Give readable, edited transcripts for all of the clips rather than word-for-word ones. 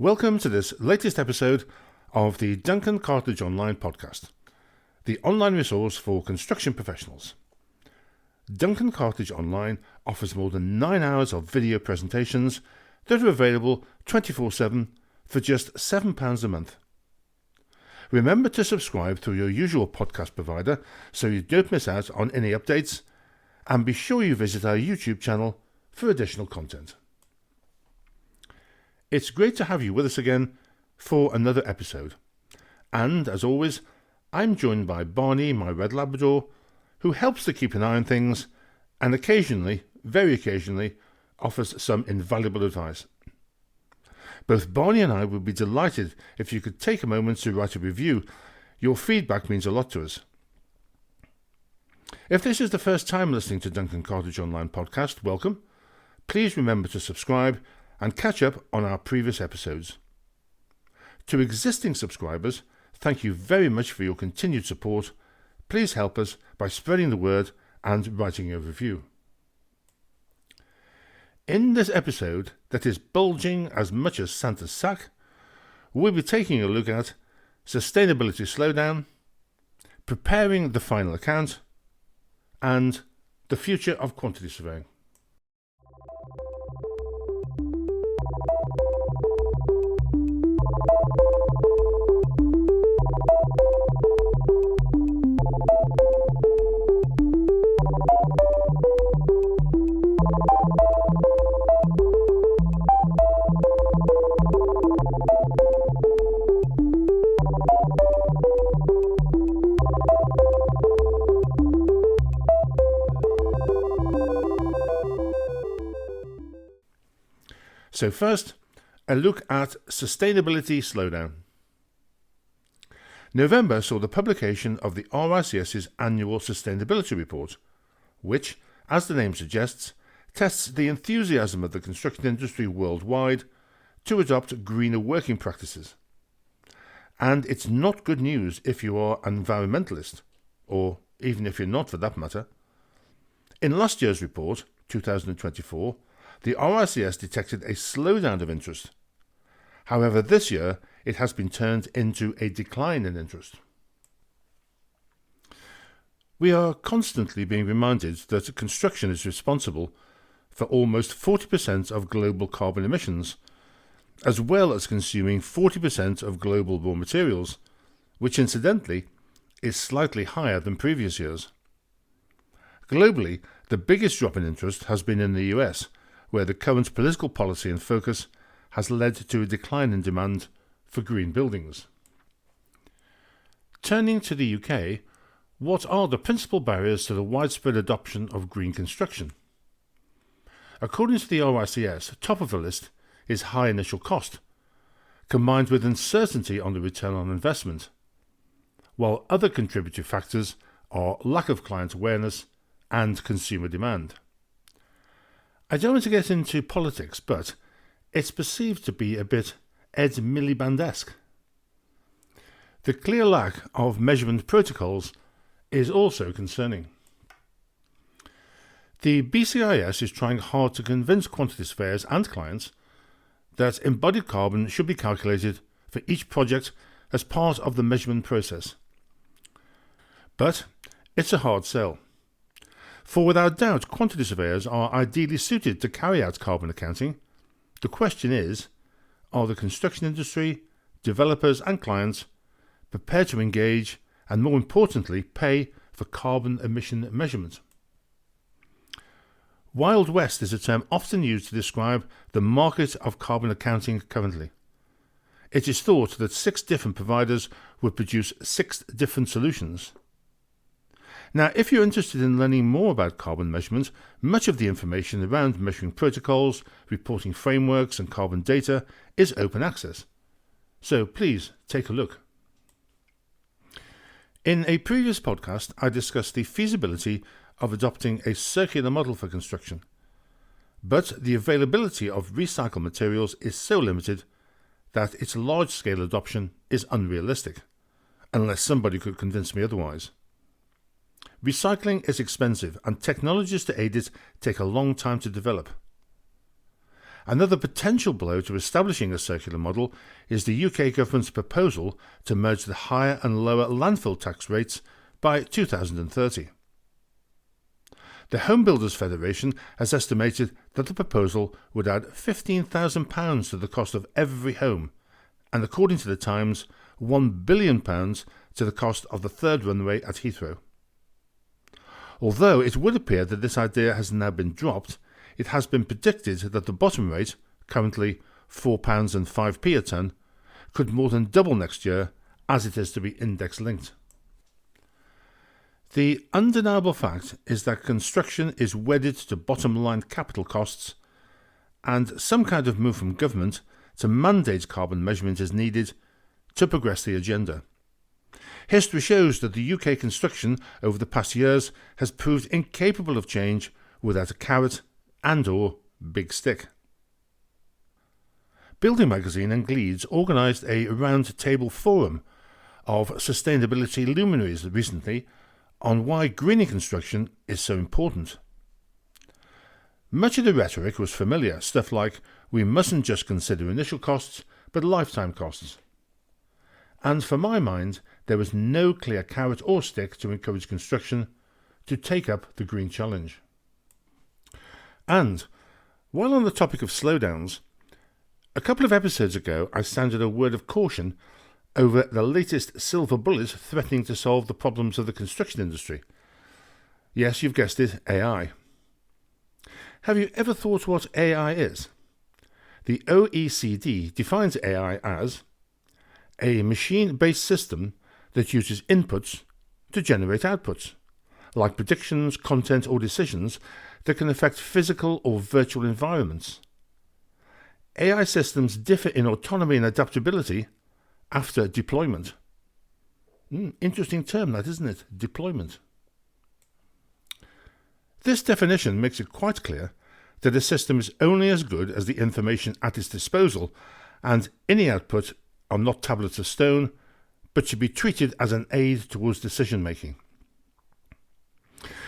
Welcome to this latest episode of the Duncan Cartlidge Online podcast, the online resource for construction professionals. Duncan Cartlidge Online offers more than 9 hours of video presentations that are available 24/7 for just £7 a month. Remember to subscribe through your usual podcast provider so you don't miss out on any updates, and be sure you visit our YouTube channel for additional content. It's great to have you with us again for another episode. And, as always, I'm joined by Barney, my red Labrador, who helps to keep an eye on things and occasionally, very occasionally, offers some invaluable advice. Both Barney and I would be delighted if you could take a moment to write a review. Your feedback means a lot to us. If this is the first time listening to Duncan Cartlidge Online podcast, welcome. Please remember to subscribe and catch up on our previous episodes. To existing subscribers, thank you very much for your continued support. Please help us by spreading the word and writing a review. In this episode that is bulging as much as Santa's sack, we'll be taking a look at sustainability slowdown, preparing the final account, and the future of quantity surveying. So first, a look at sustainability slowdown. November saw the publication of the RICS's annual sustainability report, which, as the name suggests, tests the enthusiasm of the construction industry worldwide to adopt greener working practices. And it's not good news if you are an environmentalist, or even if you're not for that matter. In last year's report, 2024, the RICS detected a slowdown of interest. However, this year it has been turned into a decline in interest. We are constantly being reminded that construction is responsible for almost 40% of global carbon emissions, as well as consuming 40% of global raw materials, which incidentally is slightly higher than previous years. Globally, the biggest drop in interest has been in the US, where the current political policy and focus has led to a decline in demand for green buildings. Turning to the UK, what are the principal barriers to the widespread adoption of green construction? According to the RICS, top of the list is high initial cost, combined with uncertainty on the return on investment, while other contributory factors are lack of client awareness and consumer demand. I don't want to get into politics, but it's perceived to be a bit Ed Miliband-esque. The clear lack of measurement protocols is also concerning. The BCIS is trying hard to convince quantity surveyors and clients that embodied carbon should be calculated for each project as part of the measurement process. But it's a hard sell. For without doubt, quantity surveyors are ideally suited to carry out carbon accounting. The question is, are the construction industry, developers and clients prepared to engage and, more importantly, pay for carbon emission measurement? Wild West is a term often used to describe the market of carbon accounting currently. It is thought that 6 different providers would produce 6 different solutions. Now, if you're interested in learning more about carbon measurement, much of the information around measuring protocols, reporting frameworks and carbon data is open access. So please take a look. In a previous podcast, I discussed the feasibility of adopting a circular model for construction, but the availability of recycled materials is so limited that its large-scale adoption is unrealistic, unless somebody could convince me otherwise. Recycling is expensive and technologies to aid it take a long time to develop. Another potential blow to establishing a circular model is the UK government's proposal to merge the higher and lower landfill tax rates by 2030. The Home Builders Federation has estimated that the proposal would add £15,000 to the cost of every home, and according to the Times, £1 billion to the cost of the third runway at Heathrow. Although it would appear that this idea has now been dropped, it has been predicted that the bottom rate, currently £4.05 a tonne, could more than double next year, as it is to be index linked. The undeniable fact is that construction is wedded to bottom line capital costs, and some kind of move from government to mandate carbon measurement is needed to progress the agenda. History shows that the UK construction over the past years has proved incapable of change without a carrot and/or big stick. Building Magazine and Gleeds organised a round-table forum of sustainability luminaries recently on why greening construction is so important. Much of the rhetoric was familiar, stuff like we mustn't just consider initial costs but lifetime costs. And for my mind, there was no clear carrot or stick to encourage construction to take up the green challenge. And, while on the topic of slowdowns, a couple of episodes ago I sounded a word of caution over the latest silver bullet threatening to solve the problems of the construction industry. Yes, you've guessed it, AI. Have you ever thought what AI is? The OECD defines AI as a machine-based system that uses inputs to generate outputs, like predictions, content, or decisions that can affect physical or virtual environments. AI systems differ in autonomy and adaptability after deployment. Interesting term that, isn't it? Deployment. This definition makes it quite clear that a system is only as good as the information at its disposal, and any output are not tablets of stone, but should be treated as an aid towards decision making.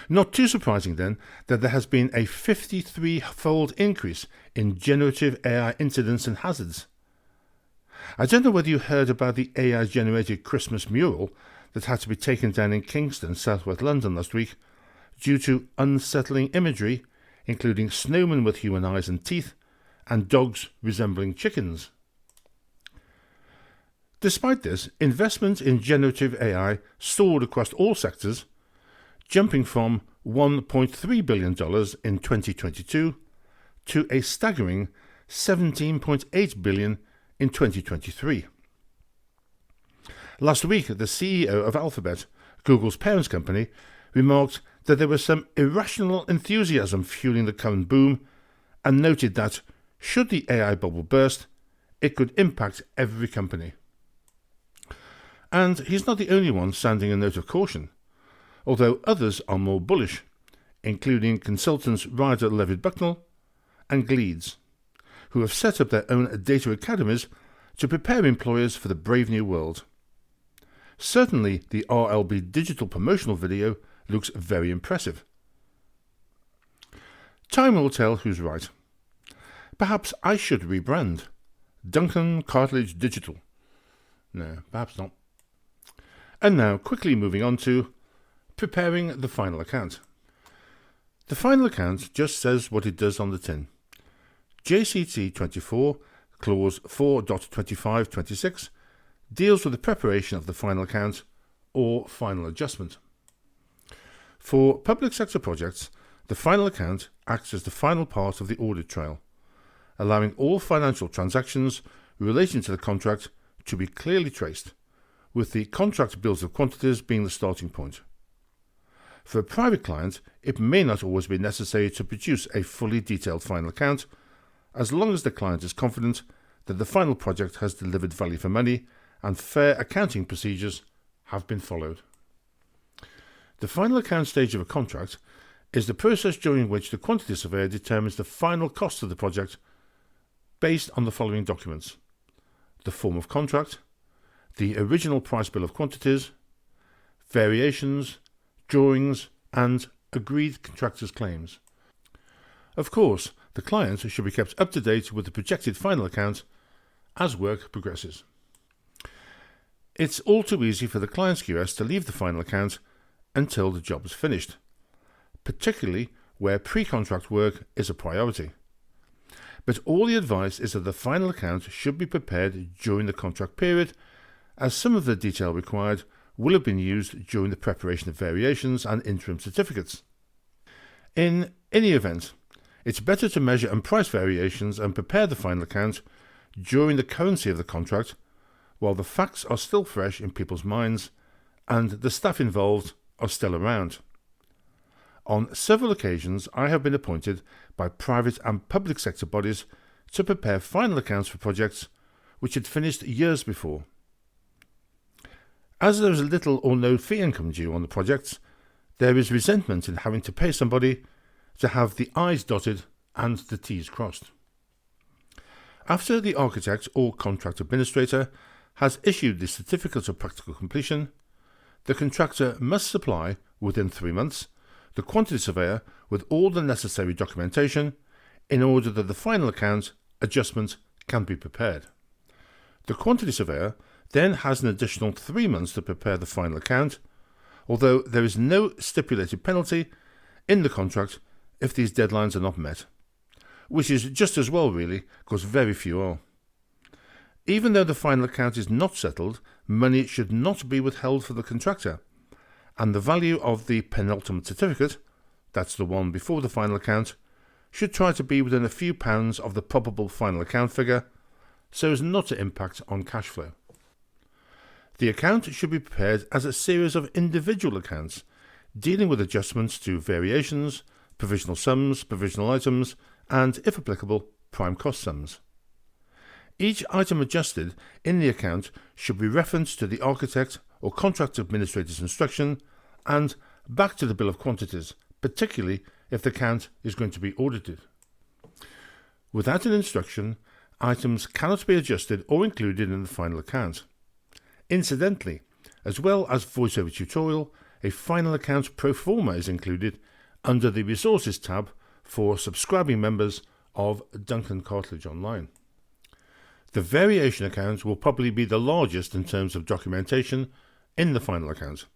Not too surprising then that there has been a 53-fold increase in generative AI incidents and hazards. I don't know whether you heard about the AI-generated Christmas mural that had to be taken down in Kingston, southwest London last week, due to unsettling imagery, including snowmen with human eyes and teeth, and dogs resembling chickens. Despite this, investment in generative AI soared across all sectors, jumping from $1.3 billion in 2022 to a staggering $17.8 billion in 2023. Last week, the CEO of Alphabet, Google's parent company, remarked that there was some irrational enthusiasm fueling the current boom, and noted that, should the AI bubble burst, it could impact every company. And he's not the only one sounding a note of caution, although others are more bullish, including consultants Ryder Levitt Bucknell and Gleeds, who have set up their own data academies to prepare employers for the brave new world. Certainly, the RLB digital promotional video looks very impressive. Time will tell who's right. Perhaps I should rebrand. Duncan Cartlidge Digital. No, perhaps not. And now, quickly moving on to preparing the final account. The final account just says what it does on the tin. JCT 24, clause 4.2526, deals with the preparation of the final account or final adjustment. For public sector projects, the final account acts as the final part of the audit trail, allowing all financial transactions relating to the contract to be clearly traced, with the contract bills of quantities being the starting point. For a private client, it may not always be necessary to produce a fully detailed final account, as long as the client is confident that the final project has delivered value for money and fair accounting procedures have been followed. The final account stage of a contract is the process during which the quantity surveyor determines the final cost of the project based on the following documents: the form of contract, the original price bill of quantities, variations, drawings, and agreed contractors' claims. Of course, the client should be kept up to date with the projected final account as work progresses. It's all too easy for the client's QS to leave the final account until the job is finished, particularly where pre-contract work is a priority. But all the advice is that the final account should be prepared during the contract period, as some of the detail required will have been used during the preparation of variations and interim certificates. In any event, it's better to measure and price variations and prepare the final account during the currency of the contract, while the facts are still fresh in people's minds and the staff involved are still around. On several occasions, I have been appointed by private and public sector bodies to prepare final accounts for projects which had finished years before. As there is little or no fee income due on the projects, there is resentment in having to pay somebody to have the I's dotted and the T's crossed. After the architect or contract administrator has issued the certificate of practical completion, the contractor must supply, within 3 months, the quantity surveyor with all the necessary documentation in order that the final account adjustment can be prepared. The quantity surveyor then has an additional 3 months to prepare the final account, although there is no stipulated penalty in the contract if these deadlines are not met, which is just as well really, because very few are. Even though the final account is not settled, money should not be withheld for the contractor, and the value of the penultimate certificate, that's the one before the final account, should try to be within a few pounds of the probable final account figure, so as not to impact on cash flow. The account should be prepared as a series of individual accounts, dealing with adjustments to variations, provisional sums, provisional items, and, if applicable, prime cost sums. Each item adjusted in the account should be referenced to the architect or contract administrator's instruction and back to the bill of quantities, particularly if the account is going to be audited. Without an instruction, items cannot be adjusted or included in the final account. Incidentally, as well as voiceover tutorial, a final account pro forma is included under the Resources tab for subscribing members of Duncan Cartlidge Online. The variation account will probably be the largest in terms of documentation in the final account.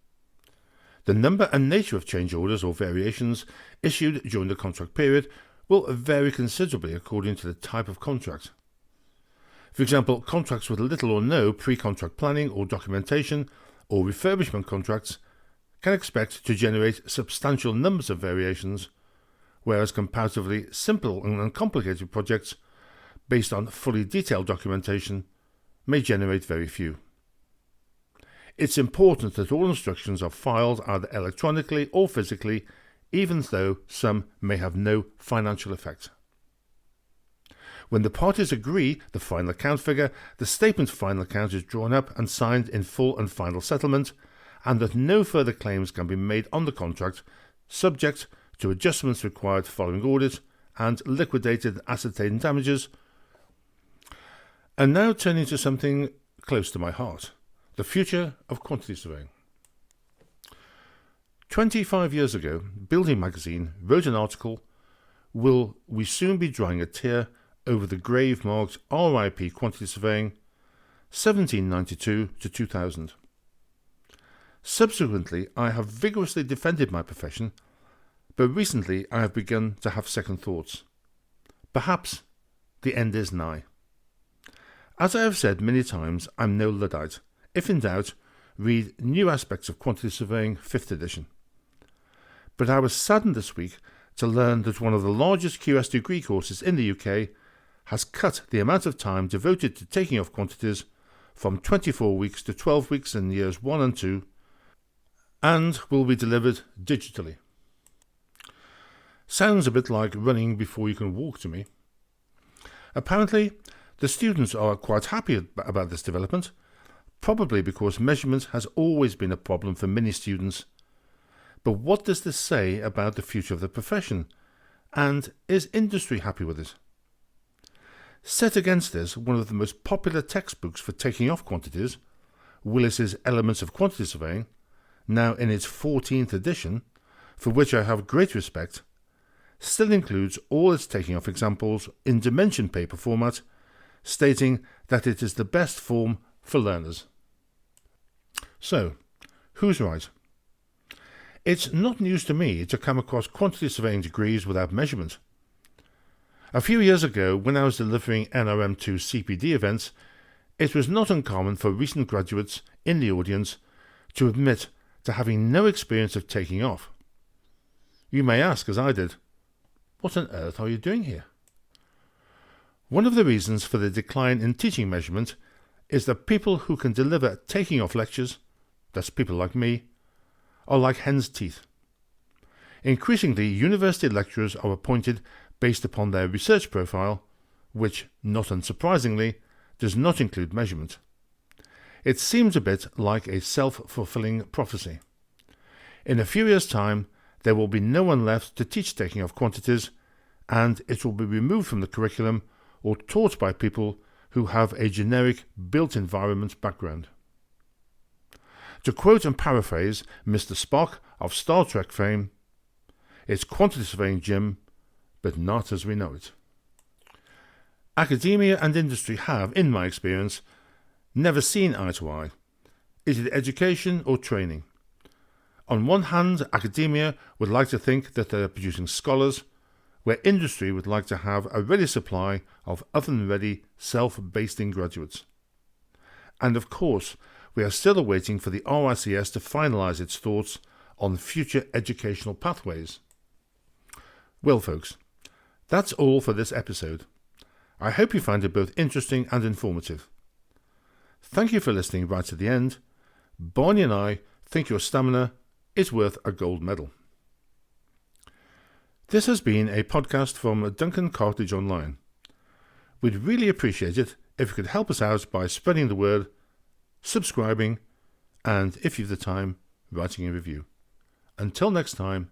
The number and nature of change orders or variations issued during the contract period will vary considerably according to the type of contract. For example, contracts with little or no pre-contract planning or documentation or refurbishment contracts can expect to generate substantial numbers of variations, whereas comparatively simple and uncomplicated projects based on fully detailed documentation may generate very few. It's important that all instructions are filed either electronically or physically, even though some may have no financial effect. When the parties agree the final account figure, the statement of final account is drawn up and signed in full and final settlement, and that no further claims can be made on the contract, subject to adjustments required following audit and liquidated ascertained damages. And now turning to something close to my heart, the future of quantity surveying. 25 years ago, Building Magazine wrote an article, "Will we soon be drying a tear over the grave marked RIP quantity surveying, 1792 to 2000. Subsequently, I have vigorously defended my profession, but recently I have begun to have second thoughts. Perhaps the end is nigh. As I have said many times, I'm no Luddite. If in doubt, read New Aspects of Quantity Surveying, 5th edition. But I was saddened this week to learn that one of the largest QS degree courses in the UK has cut the amount of time devoted to taking off quantities from 24 weeks to 12 weeks in years 1 and 2, and will be delivered digitally. Sounds a bit like running before you can walk to me. Apparently, the students are quite happy about this development, probably because measurement has always been a problem for many students. But what does this say about the future of the profession? And is industry happy with it? Set against this, one of the most popular textbooks for taking off quantities, Willis's Elements of Quantity Surveying, now in its 14th edition, for which I have great respect, still includes all its taking off examples in dimension paper format, stating that it is the best form for learners. So, who's right? It's not news to me to come across quantity surveying degrees without measurement. A few years ago, when I was delivering NRM2 CPD events, it was not uncommon for recent graduates in the audience to admit to having no experience of taking off. You may ask, as I did, what on earth are you doing here? One of the reasons for the decline in teaching measurement is that people who can deliver taking off lectures, that's people like me, are like hen's teeth. Increasingly, university lecturers are appointed based upon their research profile, which, not unsurprisingly, does not include measurement. It seems a bit like a self-fulfilling prophecy. In a few years' time, there will be no one left to teach taking off quantities, and it will be removed from the curriculum or taught by people who have a generic built environment background. To quote and paraphrase Mr. Spock of Star Trek fame, it's quantity surveying, Jim, but not as we know it. Academia and industry have, in my experience, never seen eye to eye. Is it education or training? On one hand, academia would like to think that they are producing scholars, where industry would like to have a ready supply of oven-ready, self-basting graduates. And of course, we are still awaiting for the RICS to finalise its thoughts on future educational pathways. Well, folks, that's all for this episode. I hope you find it both interesting and informative. Thank you for listening right to the end. Barney and I think your stamina is worth a gold medal. This has been a podcast from Duncan Cartlidge Online. We'd really appreciate it if you could help us out by spreading the word, subscribing, and if you've the time, writing a review. Until next time,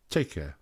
take care.